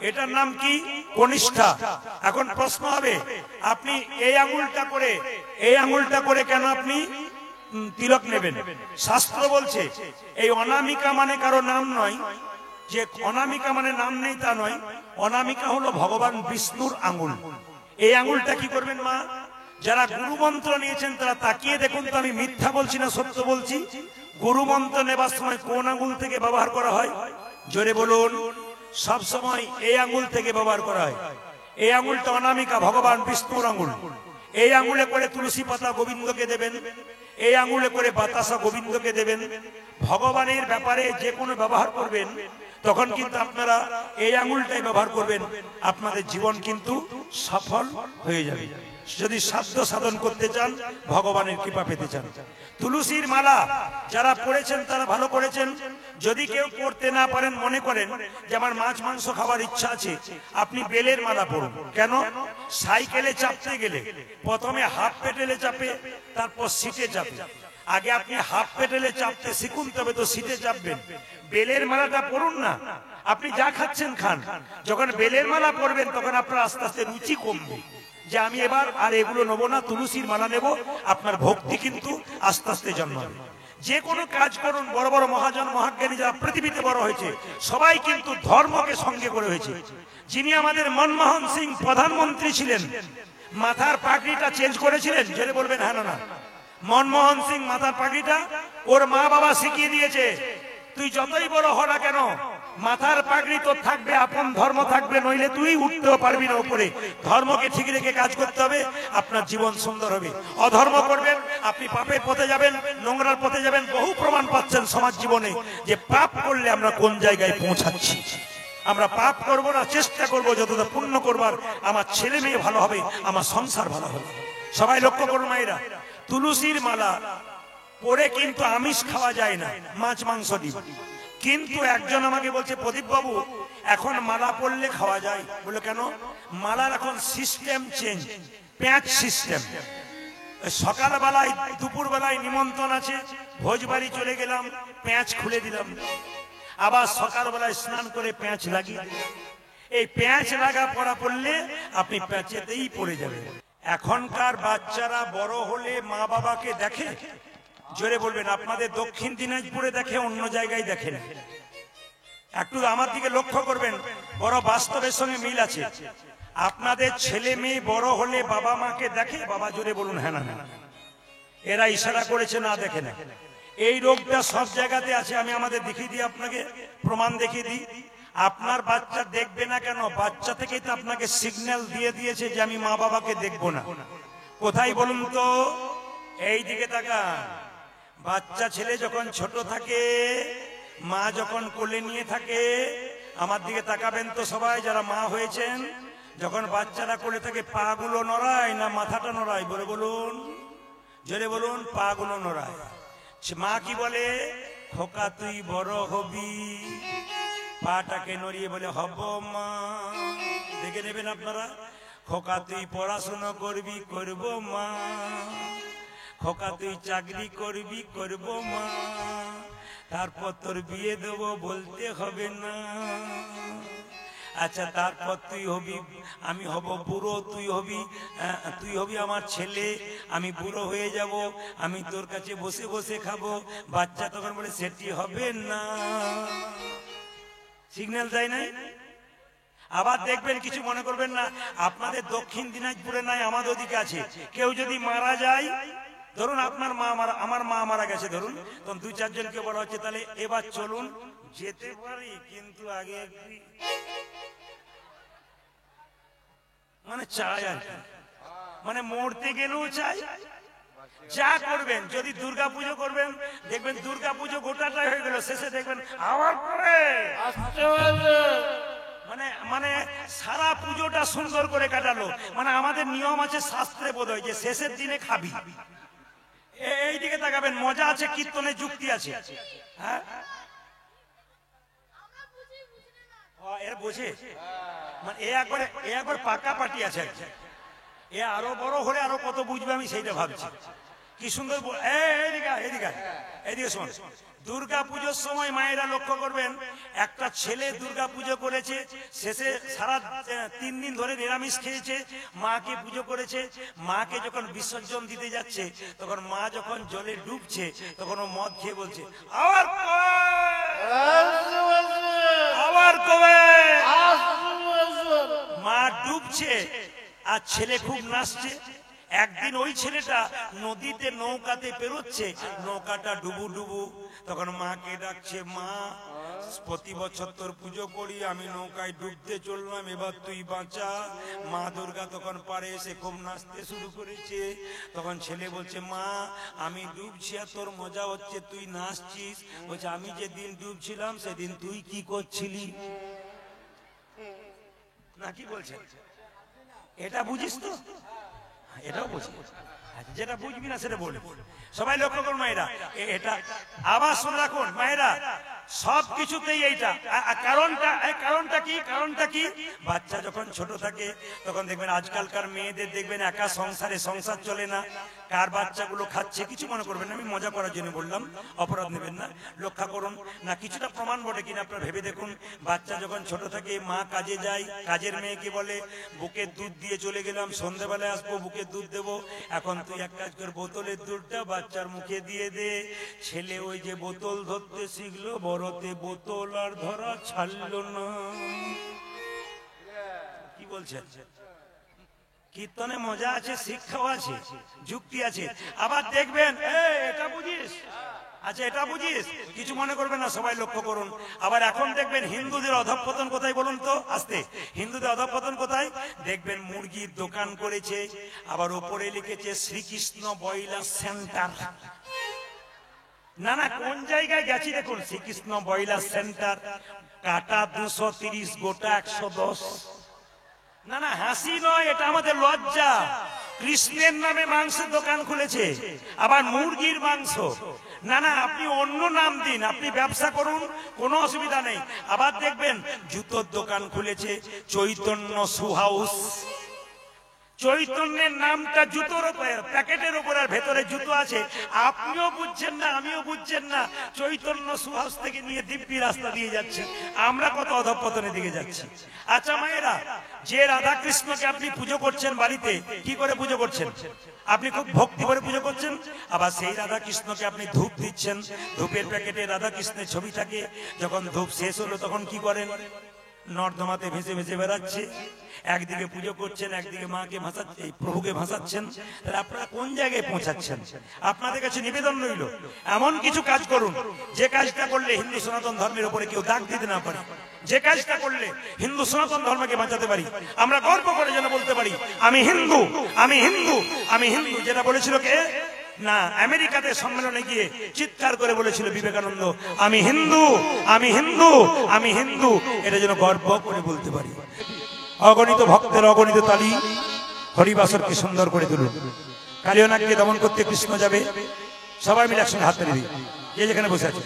এটার নাম কি? কনিষ্ঠা। এখন প্রশ্ন হবে, আপনি এই আঙুলটা করে কেন আপনি তিলক নেবেন? শাস্ত্র বলছে এই অনামিকা মানে কারো নাম নয়, যে অনামিকা মানে নাম নেই তা নয়। অনামিকা হলো ভগবান বিষ্ণুর আঙুল। এই আঙুলটা কি করবেন মা? যারা গুরুমন্ত্র নিয়েছেন তারা তাকিয়ে দেখুন তো, আমি মিথ্যা বলছি না সত্য বলছি। গুরুমন্ত্র নেবার সময় কোন আঙুল থেকে ব্যবহার করা হয়? জোরে বলুন। সব সময় এই আঙুল থেকে ব্যবহার করা হয়। এই আঙুলটা অনামিকা, ভগবান বিষ্ণুর আঙুল। এই আঙুলে করে তুলসী পাতা গোবিন্দকে দেবেন, এই আঙুলে করে বাতাসা গোবিন্দকে দেবেন। ভগবানের ব্যাপারে যে কোনো ব্যবহার করবেন তখন কিন্তু আপনারা এই আঙুলটাই ব্যবহার করবেন, আপনাদের জীবন কিন্তু সফল হয়ে যাবে। যদি সাধ্য সাধন করতে চান, ভগবানের কৃপা পেতে চান। তুলসীর মালা যারা পড়েছেন তারা ভালো করেছেন। যদি কেউ পড়তে না পারেন, মনে করেন যে আমার মাছ মাংস খাবার ইচ্ছা আছে, আপনি বেলের মালা পড়ুন। কেন? সাইকেলে চাপতে গেলে প্রথমে হাফ পেডেলে চাপে, তারপর সিটে চাপে। আগে আপনি হাফ পেটেলে চাপতে শিখুন, তবে তো সিটে চাপবেন। বেলের মালাটা পরুন না, আপনি যা খাচ্ছেন খান। যখন বেলের মালা পরবেন তখন আপনার আস্তে আস্তে রুচি কমবে, যে আমি এবার আর এগুলো নেবো না, তুলসীর মালা নেব। আপনার ভক্তি কিন্তু আস্তে আস্তে জন্মাবে। যে কোনো কাজ করুন, বড় বড় মহাজন মহাজ্ঞানী যারা পৃথিবীতে বড় হয়েছে সবাই কিন্তু ধর্মকে সঙ্গে করে হয়েছে। যিনি আমাদের মনমোহন সিং প্রধানমন্ত্রী ছিলেন, মাথার পাগড়িটা চেঞ্জ করেছিলেন, জেনে বলবেন হ্যাঁ না? মনমোহন সিং মাথার পাগড়িটা ওর মা বাবা শিখিয়ে দিয়েছে, তুই যতই বড় হ না কেন মাথার পাগড়ি তো থাকবে, আপন ধর্ম থাকবে, নইলে তুই উঠতেও পারবি না উপরে। ধর্মকে ঠিক রেখে কাজ করতে হবে, আপনার জীবন সুন্দর হবে। অধর্ম করবেন আপনি পাপের পথে যাবেন, নোংরার পথে যাবেন। বহু প্রমাণ পাচ্ছেন সমাজ জীবনে যে পাপ করলে আমরা কোন জায়গায় পৌঁছাচ্ছি। আমরা পাপ করব না, চেষ্টা করব যতটা পুণ্য করবার, আমার ছেলে মেয়ে ভালো হবে, আমার সংসার ভালো হবে। সবাই লক্ষ্য করুন মায়েরা, তুলসীর মালা পরে কিন্তু আমিষ খাওয়া যায় না, মাছ মাংস ডিম। কিন্তু একজন আমাকে বলছে, প্রদীপ বাবু এখন মালা পরলে খাওয়া যায়। বলে কেন? মালার এখন সিস্টেম চেঞ্জ, প্যাঁচ সিস্টেম। সকালবেলায় দুপুর বেলায় নিমন্ত্রণ আছে, ভোজবাড়ি চলে গেলাম, প্যাঁচ খুলে দিলাম। আবার সকালবেলায় স্নান করে প্যাঁচ লাগিয়ে দিলাম। এই প্যাঁচ লাগা পড়া পড়লে আপনি প্যাঁচেতেই পড়ে যাবেন। এখনকার বাচ্চারা বড় হলে মা বাবাকে দেখে, জোরে বলবেন আপনাদের দক্ষিণ দিনাজপুরে দেখে, অন্য জায়গায় দেখে না। একটু আমার দিকে লক্ষ্য করবেন, বড় বাস্তবের সঙ্গে মিল আছে। আপনাদের ছেলে মেয়ে বড় হলে বাবা মাকে দেখে, বাবা জোরে বলুন হ্যাঁ না? এরা ইশারা করেছে না, দেখে না। এই রোগটা সব জায়গাতে আছে। আমি আমাদের দেখিয়ে দিই, আপনাকে প্রমাণ দেখিয়ে দিই। আপনার বাচ্চা দেখবে না কেন? বাচ্চা থেকেই তো আপনাকে সিগন্যাল দিয়ে দিয়েছে যে আমি মা বাবাকে দেখবো না। কোথায় বলুন তো? এই দিকে তাকান। বাচ্চা ছেলে যখন ছোট থাকে, মা যখন কোলে নিয়ে থাকে, আমার দিকে তাকাবেন তো সবাই যারা মা হয়েছেন, যখন বাচ্চারা কোলে থাকে পা গুলো নড়ায় না মাথাটা নড়ায়? বলে বলুন, জোরে বলুন। পা গুলো নড়ায়। মা কি বলে? খোকা তুই বড় হবি। পাটাকে নড়িয়ে বলে হব মা। দেখে নেবেন আপনারা। খোকা তুই পড়াশোনা করবি, করব মা। খোকা তুই চাকরি করবি, করব মা। তারপর তোর বিয়ে দেব, বলতে হবে না। আচ্ছা তারপর তুই হবি, আমি হব বুড়ো, তুই হবি আমার ছেলে, আমি বুড়ো হয়ে যাব, আমি তোর কাছে বসে বসে খাবো। বাচ্চা তখন বলে সেটি হবে না। সিগন্যাল দেয় নাই? আবার দেখবেন, কিছু মনে করবেন না, আপনাদের দক্ষিণ দিনাজপুরে নাই, আমাদের ওদিকে আছে। কেউ যদি মারা যায়, ধরুন আপনার মা মারা, আমার মা মারা গেছে ধরুন, তখন দুই চারজনকে বলা হচ্ছে তাহলে এবার চলুন, যেতে পারি কিন্তু আগে মানে চাই আর কি, মানে মরতে গেলেও চাই। যা করবেন, যদি দুর্গা পুজো করবেন দেখবেন দুর্গা পুজো গোটাটাই হয়ে গেল, শেষে দেখবেন আবার পরে মানে সারা পুজোটা সুন্দর করে কাটালো। মানে আমাদের নিয়ম আছে, শাস্ত্রে বোধ হয় যে শেষের দিনে খাবি। এই দিকে তাকাবেন, মজা আছে, কীর্তনের যুক্তি আছে। হ্যাঁ এরা বোঝে, মানে এ একবার পাকা পাটি আছে। এ আরো বড় হলে আরো কত বুঝবে আমি সেইটা ভাবছি। কি সুন্দর এদিকে শোন। দুর্গা পুজোর সময় মায়েরা লক্ষ্য করবেন, একটা ছেলে দুর্গা পুজো করেছে, শেষে সারা 3 দিন ধরে নিরামিষ খেয়েছে, মাকে পুজো করেছে। মাকে যখন বিসর্জন দিতে যাচ্ছে, তখন মা যখন জলে ডুবছে, তখন ও মদ খেয়ে বলছে আবার কবে। মা ডুবছে আর ছেলে খুব নাচছে। একদিন ওই ছেলেটা নদীতে নৌকাতে পেরোচ্ছে, নৌকাটা ডুবু ডুবু, তখন মাকে ডাকছে, মা প্রতি বছর তোর পুজো করি, আমি নৌকায় ডুবতে চললাম, এবার তুই বাঁচা। মা দুর্গা তখন পারে এসে খুব নাচতে শুরু করেছে। তখন ছেলে বলছে, মা আমি ডুবছি আর তোর মজা হচ্ছে, তুই নাচছিস। বলছে, আমি যেদিন ডুবছিলাম সেদিন তুই কি করছিলি? না কি বলছে? এটা বুঝিস তো? এটাও বুঝি, যেটা বুঝবি না সেটা বলে। সবাই লক্ষ্য করুন মায়েরা, এটা আবার শুনে রাখুন মায়েরা, সবকিছুতেই এইটা কারণটা কি বাচ্চা যখন ছোট থাকে তখন দেখবেন আজকালকার মেয়েদের দেখবেন একা সংসার চলে না, কার বাচ্চাগুলো খাচ্ছে, কিছু মনে করবেন না, আমি মজা করার জন্য বললাম, অপরাধ নেবেন না, লক্ষ্য করুন না, কিছুটা প্রমাণ বটে কিনা আপনারা ভেবে দেখুন। বাচ্চা যখন ছোট থাকে মা কাজে যায়, কাজের মেয়েকে বলে বুকের দুধ দিয়ে চলে গেলাম, সন্ধ্যাবেলায় আসবো বুকের দুধ দেবো, এখন তুই এক কাজ কর বোতলের দুধটা বাচ্চার মুখে দিয়ে দে। ছেলে ওই যে বোতল ধরতে শিখলো, বড়তে বোতল আর ধরা ছাড়লো না। কি বলছেন? কীর্তনে মজা আছে, শিক্ষাও আছে, যুক্তি আছে। আবার দেখবেন এটা বুঝিস, আচ্ছা এটা বুঝিস, কিছু মনে করবেন না, সবাই লক্ষ্য করুন। আবার এখন দেখবেন হিন্দুদের অধঃপতন কোথায় বলুন তো, আস্তে, হিন্দুদের অধঃপতন কোথায়? দেখবেন মুরগির দোকান করেছে, আবার ওপরে লিখেছে শ্রীকৃষ্ণ ব্রয়লার সেন্টার। না না, কোন জায়গায় গেছি দেখুন, শ্রীকৃষ্ণ ব্রয়লার সেন্টার, কাটা 230, গোটা 110। না না, হাসি নয়, এটা আমাদের লজ্জা। কৃষ্ণের নামে মাংসের দোকান খুলেছে, আবার মুরগির মাংস। না না, আপনি অন্য নাম দিন, আপনি ব্যবসা করুন, কোনো অসুবিধা নেই। আবার দেখবেন জুতোর দোকান খুলেছে, চৈতন্য শু হাউস। চৈতন্যের নামটা জুতোর প্যাকেটের উপর, আর ভেতরে জুতো আছে। আপনিও বুঝছেন না, আমিও বুঝছেন না, চৈতন্য সুহাস থেকে নিয়ে দিব্যি রাস্তা দিয়ে যাচ্ছি, আমরা কত অধঃপতনের দিকে যাচ্ছি। আচ্ছা মায়েরা, যে রাধা কৃষ্ণকে আপনি পুজো করছেন বাড়িতে, কি করে পুজো করছেন? আপনি খুব ভক্তি করে পুজো করছেন, আবার সেই রাধা কৃষ্ণকে আপনি ধূপ দিচ্ছেন, ধূপের প্যাকেটে রাধা কৃষ্ণের ছবি থাকে। যখন ধূপ শেষ হলো তখন কি করেন? নর্দমাতে ভেসে ভেসে বেড়াচ্ছে। একদিকে পুজো করছেন, একদিকে মাকে ভাসাচ্ছেন, প্রভুকে ভাসাচ্ছেন। তাহলে আপনারা কোন জায়গায় পৌঁছাচ্ছেন? আপনাদের কাছে নিবেদন রইল, এমন কিছু কাজ করুন যে কাজটা করলে হিন্দু সনাতন ধর্মের উপরে কেউ দাগ দিতে না পারে, যে কাজটা করলে হিন্দু সনাতন ধর্মকে বাঁচাতে পারি। আমরা গর্ব করে যেন বলতে পারি আমি হিন্দু, আমি হিন্দু, আমি হিন্দু। যেটা বলেছিল কে না, আমেরিকাতে সম্মেলনে গিয়ে চিৎকার করে বলেছিল বিবেকানন্দ, আমি হিন্দু, আমি হিন্দু, আমি হিন্দু। এটা যেন গর্ব করে বলতে পারি। অগণিত ভক্তের অগণিত তালি হরিবাসরকে সুন্দর করে তুলুন। কালিয়নাগকে দমন করতে কৃষ্ণ যাবে, সবাই মিলে একসঙ্গে হাত তালি দিই, যে যেখানে বসে আছে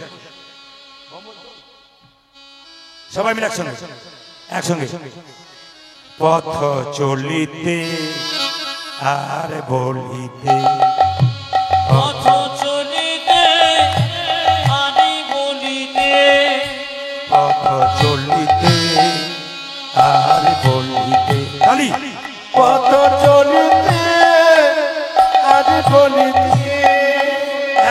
সবাই মিলে একসঙ্গে একসঙ্গে। পথ চলিতে আর বলিতে, পথ চলিতে আনি বলিতে, পথ চলিতে আর বলিতে, খালি পথ চলিতে আর বলিতে।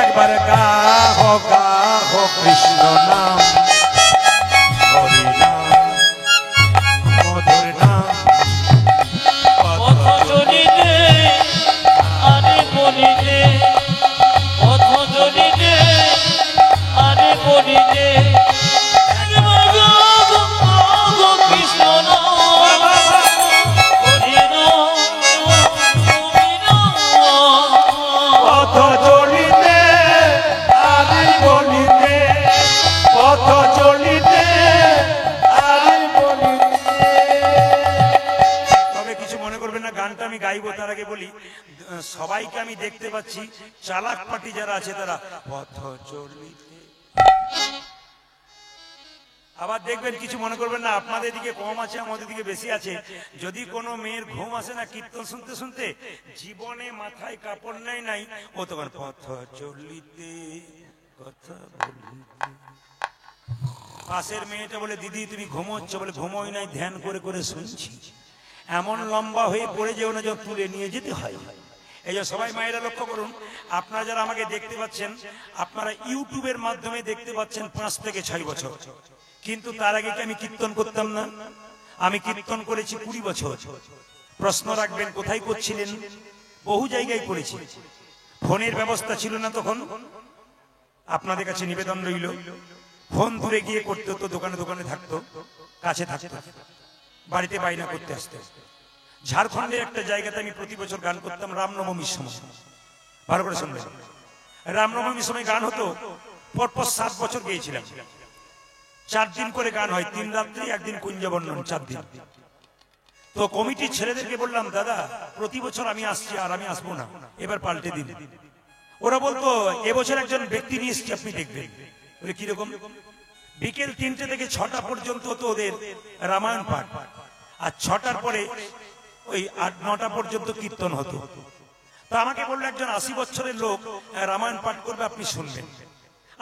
একবার গাহ গাহ কৃষ্ণ নাম, হরি নাম, মধুর নাম। পথ চলিতে আনি বলিতে, পথ চলিতে আনি বলিতে, কৃষ্ণ নাম, হরি নাম, হরি নাম। পথ চলিতে আর বলিতে, পথ চলিতে আর বলিতে। তবে কিছু মনে করবেন না, গানটা আমি গাইবো তার আগে বলি, সবাইকে আমি দেখতে পাচ্ছি, চালাক পার্টি যারা আছে তারা পথ চলিতে। আবার দেখবেন, কিছু মনে করবেন না, আপনাদের দিকে কম আছে, আমাদের দিকে বেশি আছে। যদি কোনো মেয়ের ঘুম আসে না কীর্তন শুনতে শুনতে, জীবনে মাথায় কাপড় নেই নাই, ও তখন পথ চলিতে কথা বলিতে। পাশের মেয়েটা বলে, দিদি তুমি ঘুমোচ্ছ? বলে ঘুমোই নাই, ধ্যান করে করে শুনছি। এমন লম্বা হয়ে পড়ে যেও না, যখন তুলে নিয়ে যেতে হয়। এই যে সবাই মায়েরা লক্ষ্য করুন, আপনারা যারা আমাকে দেখতে পাচ্ছেন, আপনারা ইউটিউবের মাধ্যমে দেখতে পাচ্ছেন 5 থেকে 6 বছর, কিন্তু তার আগে কি আমি কীর্তন করতাম না? আমি কীর্তন করেছি 20 বছর। প্রশ্ন রাখবেন কোথায় করছিলেন? বহু জায়গায় করেছি, ফোনের ব্যবস্থা ছিল না তখন। আপনাদের কাছে নিবেদন রইল, ফোন দূরে গিয়ে করতে হতো, দোকানে দোকানে থাকতো, কাছে থাকতো, বাড়িতে বাইনা করতে আসতে। ঝাড়খণ্ডের একটা জায়গাতে আমি প্রতি বছর গান করতাম রামনবমীর সময়। ভালো করে শুনবেন, রামনবমীর সময় গান হতো, পরপর 7 বছর গিয়েছিলাম। 4 দিন করে গান হয়, 3 রাত্রি 1 দিন কুঞ্জবর্ণন, 4 দিন। তো কমিটির ছেলেদেরকে বললাম, দাদা প্রতি বছর আমি আসছি, আর আমি আসবো না, এবার পাল্টে দিন। ওরা বলতো এবছর একজন ব্যক্তি নিয়ে এসছি, আপনি দেখবেন। বলে কিরকম? বিকেল 3টে থেকে 6টা পর্যন্ত তো ওদের রামায়ণ পাঠ, আর 6টার পরে ওই 8-9টা পর্যন্ত কীর্তন হতো। তো আমাকে বললো একজন 80 বছরের লোক রামায়ণ পাঠ করবে, আপনি শুনবেন।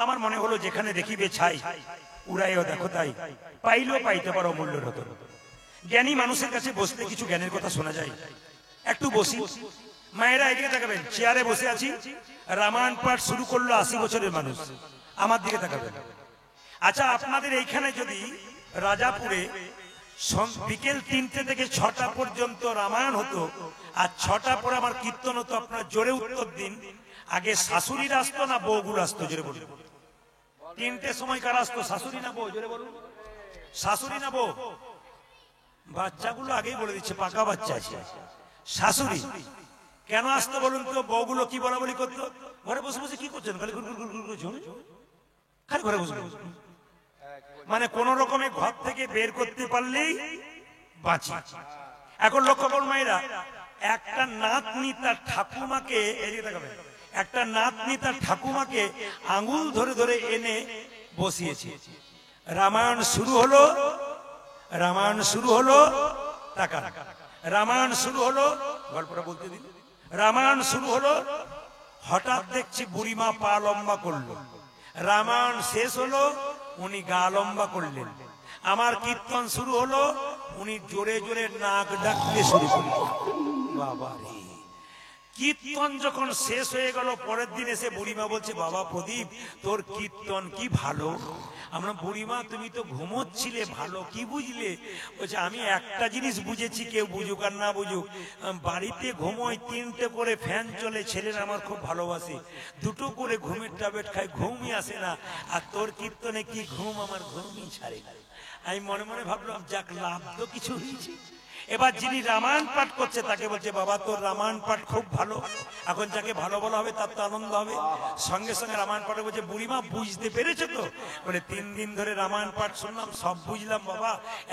আমার মনে হলো যেখানে দেখিবে ছাই উড়াইও দেখো তাই, পাইলেও পাইতে পারো অমূল্য রতন। জ্ঞানী মানুষের কাছে বসলে কিছু জ্ঞানের কথা শোনা যায়। একটু বসি, মায়েরা এদিকে তাকাবেন, চেয়ারে বসে আছি, রামায়ণ পাঠ শুরু করলো 80 বছরের মানুষ, আমার দিকে তাকাবেন। আচ্ছা, আপনাদের এইখানে যদি রাজাপুরে বিকেল 3টে থেকে 6টা পর্যন্ত রামায়ণ হতো আর 6টা পরে আমার কীর্তন হতো, আপনারা জোরে উত্তর দিন, আগে শাশুড়িরা আসতো না বউগুলো আসতো? জোরে বলুন। 3টের সময় কারা আসতো, শাশুড়ি না বউ? জোরে বলুন। শাশুড়ি না বউ? বাচ্চাগুলো আগেই বলে দিচ্ছে, পাকা বাচ্চা আছে। শাশুড়ি কেন আসতো বলুন তো? বউগুলো কি বলা বলি করতো? ঘরে বসে বসে কি করছেন, খালি খালি ঘরে বসে, মানে কোন রকমে ঘর থেকে বের করতে পারলেই বাঁচি। এখন লক্ষ্য করুন মায়েরা, একটা নাতনি তার ঠাকুমাকে, একটা নাতনি তার ঠাকুমাকে আঙুল ধরে ধরে এনে বসিয়েছে। রামায়ণ শুরু হলো, রামায়ণ শুরু হলো, টাকা রামায়ণ শুরু হলো, গল্পটা বলতে দিন। রামায়ণ শুরু হলো, হঠাৎ দেখছি বুড়িমা পা লম্বা করলো। রামায়ণ শেষ হলো, উনি গা লম্বা করলেন। আমার কীর্তন শুরু হলো, উনি জোরে জোরে নাক ডাকতে শুরু করলেন। বাবা রে! কীর্তন যখন শেষ হয়ে গেল, পরের দিন এসে বুড়িমা বলছে, বাবা প্রদীপ, তোর কীর্তন কি ভালো। আমরা, বুড়িমা তুমি তো ঘুমোচ্ছিলে, ভালো কি বুঝলে? বলছে, আমি একটা জিনিস বুঝেছি, কেউ বুঝুক আর না বুঝুক, বাড়িতে ঘুমোই, 3টে করে ফ্যান চলে, ছেলেরা আমার খুব ভালোবাসে, 2টো করে ঘুমের ট্যাবলেট খাই, ঘুমই আসে না। আর তোর কীর্তনে কি ঘুম, আমার ঘুমই ছাড়ে। আমি মনে মনে ভাবলাম, যাক, লাভ তো কিছু হয়েছে। এবার যিনি রামায়ণ পাঠ করছে তাকে বলছে, বাবা তোর রামায়ণ পাঠ খুব ভালো। এখন যাকে ভালো বলা হবে তার তো আনন্দ হবে। সঙ্গে সঙ্গে রামায়ণ পাঠে বলছে, বুড়িমা বুঝতে পেরেছো তো? বলে, 3 দিন ধরে রামায়ণ পাঠ শুনলাম, সব বুঝলাম বাবা,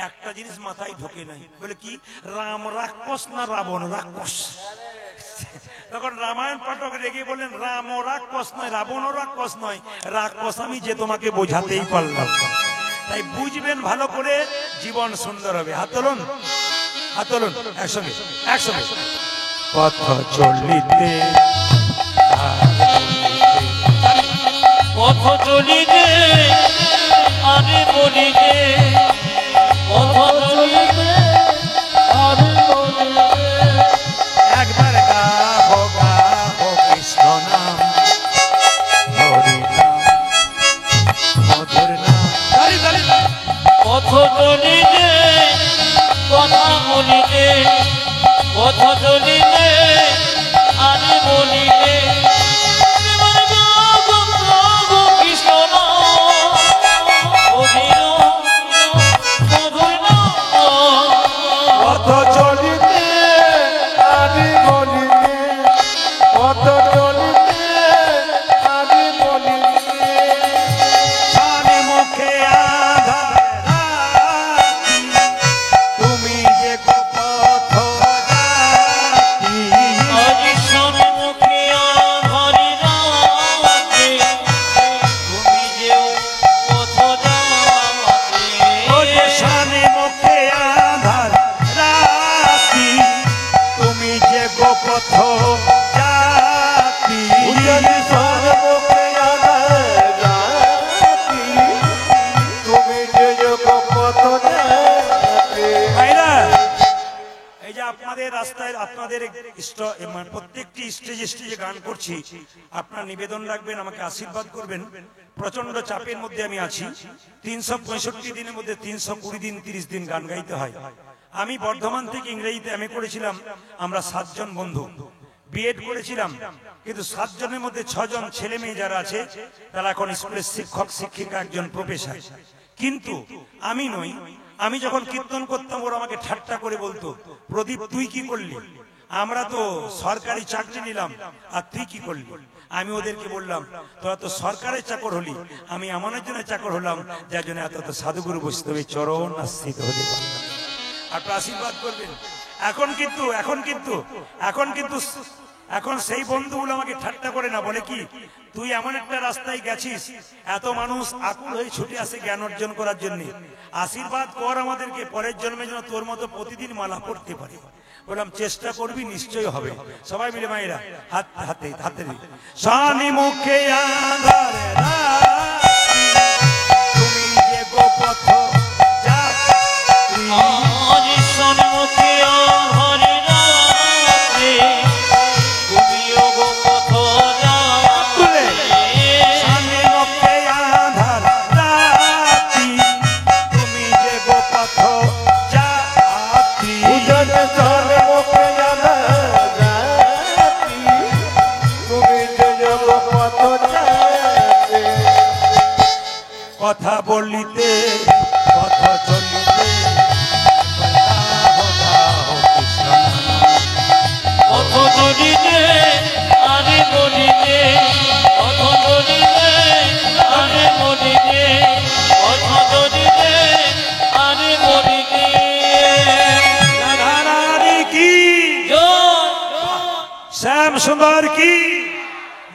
একটা জিনিস মাথায় ঢোকে নাই। বলে কি? রাম রাক্ষস না রাবণ রাক্ষস? তখন রামায়ণ পাঠক রেগে বললেন, রাম ও রাক্ষস নয়, রাবণ ও রাক্ষস নয়, রাক্ষস আমি যে তোমাকে বোঝাতেই পারলাম। তাই বুঝবেন ভালো করে, জীবন সুন্দর হবে। হাত তুলুন, হাত তুলুন, একসঙ্গে একসঙ্গে। পথ চলিতে পথ চলিতে আমি বলিতে, পথ চলিতে আমি বলিতে, একবার গাহো গাহো কৃষ্ণ নাম, হরি নাম, মধুর নাম। পথ চলিতে কথা বলিতে, পথ চলিতে আমি বলিতে, কৃষ্ণ পথ চলিতে আমি বলিতে, পথ চলিতে আমি বলিতে, সানে মুখে আধার, তুমি যে পথ জাতি। আজি সম্মুখে ধরি রাখে, তুমি যে পথ যাতে। ও যে সানে মুখে আধার রাতি, তুমি যে গোপথ জাতি। উজানি সর্বকে আধার রাখি, তুমি যে পথ জাতি। ভাইরা, এই যে আপনাদের রাস্তায়, আপনাদের প্রত্যেকটি স্টেজে স্টেজে গান করছি, আপনার নিবেদন রাখবেন, আমাকে আশীর্বাদ করবেন। প্রচন্ড চাপের মধ্যে আমি আছি। 365 দিনের মধ্যে 320 দিন 30 দিন গান গাইতে হয়। আমি বর্ধমান থেকে ইংরেজিতে এমএ করেছিলাম। আমরা 7 জন বন্ধু বিএড করেছিলাম, কিন্তু 7 জনের মধ্যে 6 জন ছেলে মেয়ে যারা আছে তারা এখন স্কুলের শিক্ষক শিক্ষিকা, একজন প্রফেসর। কিন্তু আমি নই। আমি যখন কীর্তন করতাম, ওরা আমাকে ঠাট্টা করে বলতো, প্রদীপ তুই কি করলি? আমরা তো সরকারি চাকরি নিলাম, আর তুই কি করলি? আমি ওদেরকে বললাম, তোরা তো সরকারের চাকর হলি, আমি এমনের জন্য চাকর হলাম যার জন্য এত সাধুগুরু বৈষ্ণবের চরণ আশ্রিত হতে পারলাম। আপনারা আশীর্বাদ করবেন। এখন কিন্তু এখন সেই বন্ধুগুলো আমাকে ঠাট্টা করে না, বলে কি তুই এমন একটা রাস্তায় গেছিস, এত মানুষ আকুল হয়ে ছুটে আসে জ্ঞান অর্জন করার জন্য, আশীর্বাদ কর আমাদেরকে পরের জন্মে যেন তোর মতো প্রতিদিন মালা পড়তে পারি। বললাম চেষ্টা করবি, নিশ্চয়ই হবে। সবাই মিলে মায়েরা হাত হাতে হাতে শানি মুখে আঁধার রাত্রি, তুমি যে গো পথ যাত্রী। আজ সন্মুখে আঁধার রাত্রে, তুমিও গো পথ যাত্রী। শানি মুখে আঁধার রাত্রি, তুমি যে গো পথ যাত্রী। উজন সনে মুখে যাত্রী, তুমি যে যোগ পথ যাত্রী। কথা বলিতে পথ চলিতে পথ চলিতে আরে বলিতে, পথ চলিতে আরে বলিতে, পথ চলিতে আরে বলিতে। রাধারানী কি, শ্যাম সুন্দর কি,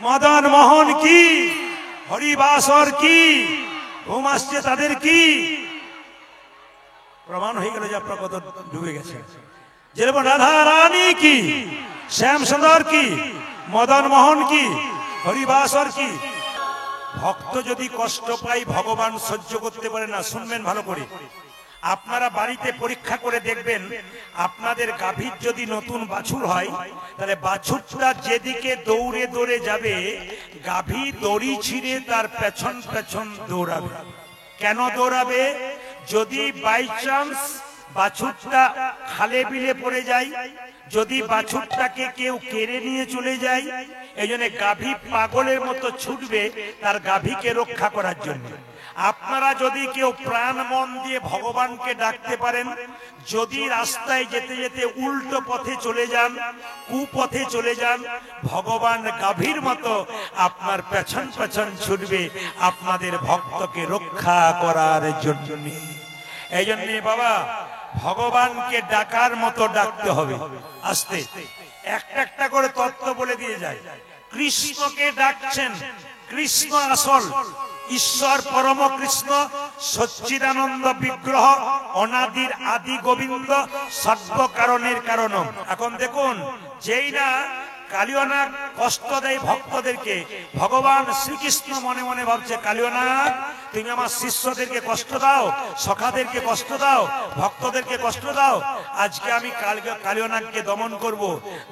মদন মোহন কি, হরিবাসর কি, ঘুম আসছে তাদের কি, প্রমাণ হয়ে গেল যে আপনার কত ডুবে গেছে। যেরকম রাধা রানী কি, শ্যাম সুন্দর কি, মদন মোহন কি, হরিবাসর কি। ভক্ত যদি কষ্ট পায় ভগবান সহ্য করতে পারে না। শুনবেন ভালো করে, আপনারা বাড়িতে পরীক্ষা করে দেখবেন, আপনাদের গাভীর যদি নতুন বাছুর হয়, তাহলে বাছুরটা যেদিকে দৌড়ে দৌড়ে যাবে, গাভী দড়ি ছিঁড়ে তার পেছন পেছন দৌড়াবে। কেন দৌড়াবে? যদি বাই চান্স বাছুরটা খালে বিলে পড়ে যায়, যদি বাছুরটাকে কেউ কেড়ে নিয়ে চলে যায়, এই জন্য গাভী পাগলের মতো ছুটবে তার গাভীকে রক্ষা করার জন্য। আপনারা যদি কেউ প্রাণ মন দিয়ে ভগবানকে ডাকতে পারেন, যদি রাস্তায় যেতে যেতে উল্টো পথে চলে যান, কুপথে চলে যান, ভগবান গাভীর মতো আপনার পেছন পেছন ছুটবে আপনাদের ভক্তকে রক্ষা করার জন্য। এই জন্য বাবা ভগবানকে ডাকার মতো ডাকতে হবে। আস্তে একটা একটা করে তত্ত্ব বলে দিয়ে যায়। কৃষ্ণকে ডাকছেন, কৃষ্ণ আসল, ঈশ্বর পরম কৃষ্ণ, সচ্চিদানন্দ বিগ্রহ, অনাদির আদি গোবিন্দ, সর্ব কারণের কারণ। এখন দেখুন, যেই না কালিয়ানাগ কষ্ট দেয় ভক্তদেরকে, ভগবান শ্রীকৃষ্ণ মনে মনে ভাবছে, কালিয়ানাগ তুমি আমার শিষ্যদেরকে কষ্ট দাও, সখাদেরকে কষ্ট দাও, ভক্তদেরকে কষ্ট দাও, আজকে আমি কালিয়ানাগকে দমন করব।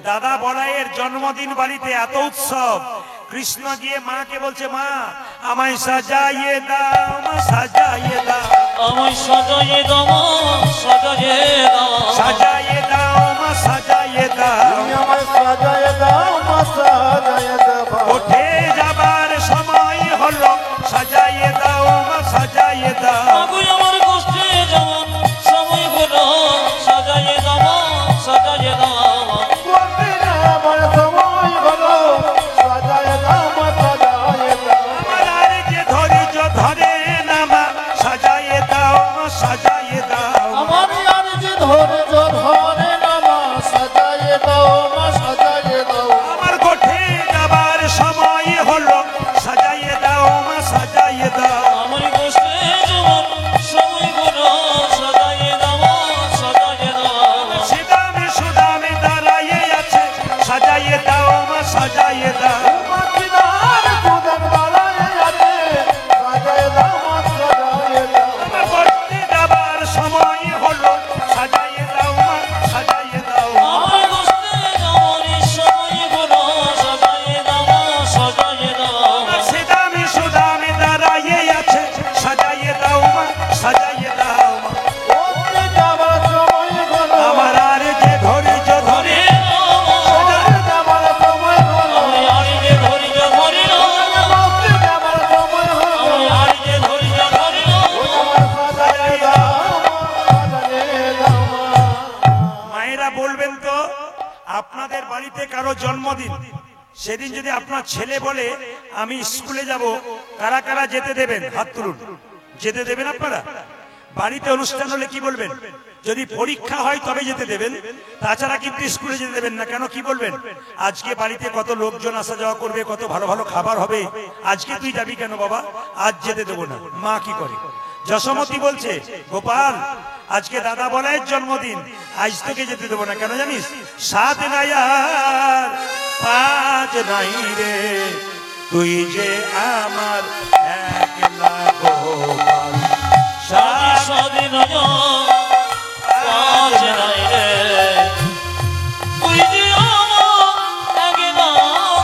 দাদা বলাইয়ের জন্মদিন বাড়িতে এত উৎসব, কৃষ্ণ গিয়ে মাকে বলছে, মা আমায় সাজাইয়ে দাও, মা সাজাইয়ে দাও, আমায় সাজাইয়ে দাও, সাজাইয়ে দাও, সাজাইয়ে দাও, মা সাজাইয়ে দাও। তুমি আমায় সাজায় দাও, মা সাজায় দাও। উঠে যাবার সময় হলো, সাজাইয়ে দাও, মা সাজাইয়ে দাও। বাবু আমার কষ্টে যেমন সময় হলো, সাজাইয়ে দাও, সাজাইয়ে দাও। বলতে না আমার সময় হলো, সাজায় দাও, মা সাজায় দাও। আমার আর যে ধৈর্য ধরে না, মা সাজাইয়ে দাও, মা সাজাইয়ে দাও। আমার আর যে ধৈর্য ধরে না, মা সাজায় দাও, মা সাজায় দাও। আমার গোঠে যাবার সময় হলো, সাজাইয়ে দাও, মা সাজাইয়ে দাও। আমার কষ্টে যেমন সময় হলো, সাজাইয়ে দাও, সাজাইয়ে দাও। সিদামে সুদামে দাঁড়াইয়ে আছে, সাজাইয়ে দাও, মা সাজাইয়ে দাও। মাছিদার সুদান বাড়ায় আছে, সাজায় দাও, মা সাজায় দাও। আমার গোঠে যাবার সময় হলো, সাজাইয়ে দাও, মা সাজাইয়ে দাও। আমার কষ্টে যেমন সময় হলো, সাজাইয়ে দাও, সাজাইয়ে দাও। আমার সিদামে সুদামে দাঁড়াইয়ে আছে, সাজাইয়ে দাও, মা সাজাইয়ে দাও। ওতে যাবার সময় হলো, আমার আর যে ধৈর্য ধরে ওতে যাবার সময় হলো, আমি আর যে ধৈর্য ধরি না, ওতে যাবার সময় হলো। আমি আর যে ধৈর্য ধরি না। আমার সাজায় দাও, সাজায় দাও, মা। মায়েরা বলবেন তো, আপনাদের বাড়িতে কারো জন্মদিন, সেদিন যদি আপনার ছেলে বলে আমি স্কুলে যাব, কারা কারা যেতে দেবেন? হাত তুলুন। যেতে দেবেন আপনারা? বাড়িতে অনুষ্ঠান হলে কি বলবেন? যদি পরীক্ষা হয় তবে যেতে দেবেন, তাছাড়া কিন্তু স্কুলে যেতে দেবেন না। কেন, কি বলবেন? আজকে বাড়িতে কত লোকজন আসা যাওয়া করবে, কত ভালো ভালো খাবার হবে, আজকে তুই যাবি কেন বাবা? আজ যেতে দেবো না। মা কি করে? যশোমতী বলছে, গোপাল আজকে দাদা বলাইয়ের জন্মদিন, আজ তোকে যেতে দেবো না। কেন জানিস? 7 নাই আর 5 নাই রে, তুই যে আমার একলা গোপাল। স্বাধীন পাঁচ নাই রে, তুই যে আমার একলা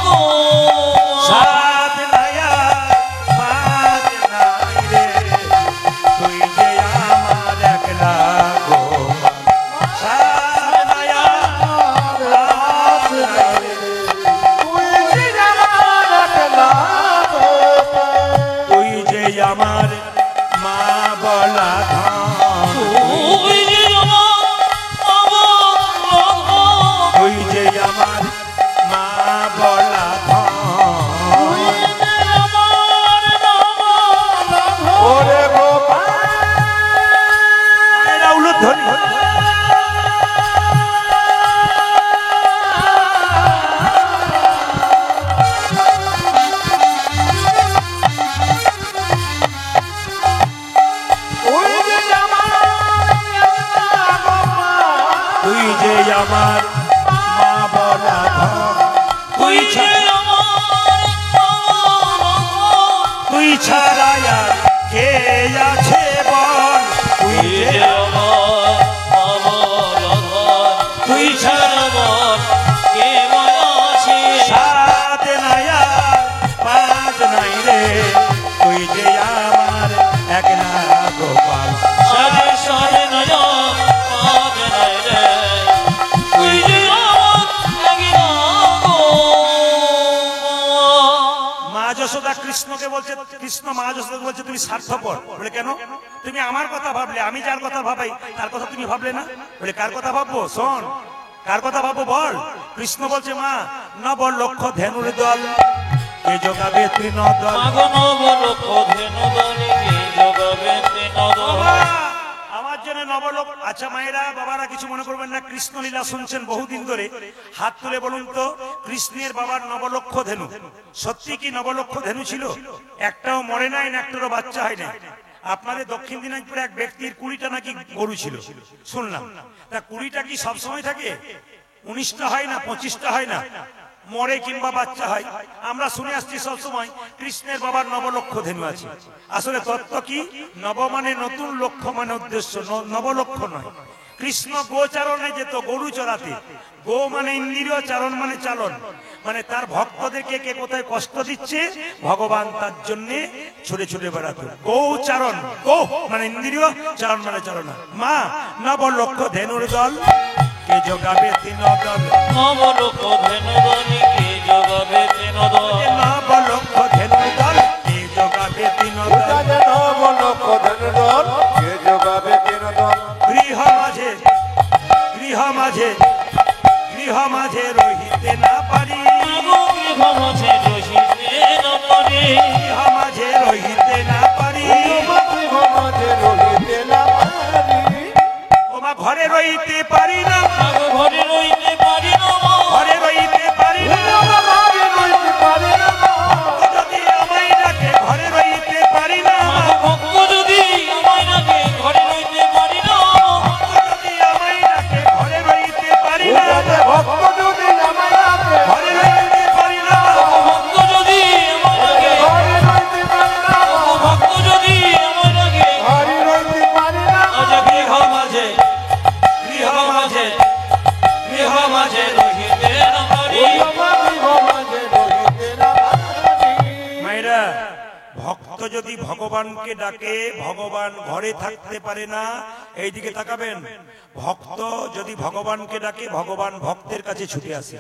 গোপাল। 7 নাই আর 5 নাই রে, তুই যে আমার একলা গোপাল। 7 নাই আর 5 নাই রে, তুই যে আমার মা বলা ধান, তুই যে আমার তুই যে আমার মা বলা ধান। ওরে গোপাল মায়েরা উলুধ্বনি। তুই যে আমার মা বলা ধান, তুই যে তুই ছাড়া আর কে আছে বল, তুই যে তুই ছাড়া কে আছে। 7 নাই আর 5 নাই রে, তুই যে আমার একলা গোপাল। সাজে সাজে নয় পাঁচ নাই রে, তুই যে আমার একলা গোপাল। মা যশোদা কৃষ্ণকে বলছে, কৃষ্ণ মা যশোদাকে বলছে তুমি স্বার্থপর। বলে কেন? তুমি আমার কথা ভাবলে, আমি যার কথা ভাবাই তার কথা তুমি ভাবলে না। বলে কার কথা ভাববো? শোন, কার কথা ভাববো বল। কৃষ্ণ বলছে, মা নব লক্ষ ধেনুর দল, কে যোগাবে তৃণদল। মাগন বলক্ষ ধেনু দলিকে যোগাবে তৃণদল। বাবা, আমার জন্য নবলক্ষ। আচ্ছা মায়েরা বাবারা কিছু মনে করবেন না, কৃষ্ণ লীলা শুনছেন বহুদিন ধরে, হাত তুলে বলুন তো, কৃষ্ণের বাবার নবলক্ষ ধেনু সত্যি কি নবলক্ষ ধেনু ছিল? একটাও মরে নাই, না একটারও বাচ্চা হয় না। আপনাদের দক্ষিণ দিনাজপুরে এক ব্যক্তির 20টা নাকি গরু ছিল শুনলাম। তা 20টা কি সবসময় থাকে? 19টা হয় না, 25টা হয় না, মরে কিংবা বাচ্চা হয়। আমরা শুনে আসছি সবসময় কৃষ্ণের বাবার নবলক্ষ ধেনু আছে। আসলে তত্ত্ব কি? নব মানে নতুন, লক্ষ্য মানে উদ্দেশ্য, নবলক্ষ নয়। কৃষ্ণ গোচারণে যেত, গরু চড়াতে। গো মানে ইন্দ্রিয়, চারণ মানে চালন, মানে তার ভক্তদেরকে কে কোথায় কষ্ট দিচ্ছে ভগবান তার জন্য ছুটে ছুটে বেড়াতো। গৌচারণ, গো মানে ইন্দ্রিয়, চারণ মানে চালনা। মা নবলক্ষ ধেনুর দল, কে যোগাবে তৃণদল। নবলক্ষ ধেনু দলিকে যোগাবে তৃণদল। নবলক্ষ ধেনুর দল, কে যোগাবে তৃণদল। গৃহ মাঝে, গৃহ মাঝে, গৃহ মাঝে রহিতে না পারি, গৃহ মাঝে রহিতে না পারি। গৃহ মাঝে রহিতে না পারি। ও মা ঘরে রইতে পারি না, ঘরে রইতে পারি না, ঘরে রইতে পারি না। যদি আমায় ডাকে ঘরে রইতে পারি না, ভক্ত যদি আমায় ডাকে ঘরে রইতে পারি না। যদি আমায় ডাকে ঘরে রইতে পারি না, ভক্ত যদি আমায় ডাকে ঘরে রইতে পারি না। ভক্ত যদি আমায় ডাকে, ভক্ত যদি আমায় ডাকে, হরি রইতে পারি না। আজ গৃহ মাঝে, গৃহ মাঝে, গৃহ মাঝে রহিতে না পারি। মায়েরা, ভক্ত যদি ভগবানকে ডাকে ভগবান ঘরে থাকতে পারে না। এইদিকে তাকাবেন, ভক্ত যদি ভগবানকে ডাকে ভগবান ভক্তের কাছে ছুটে আসে।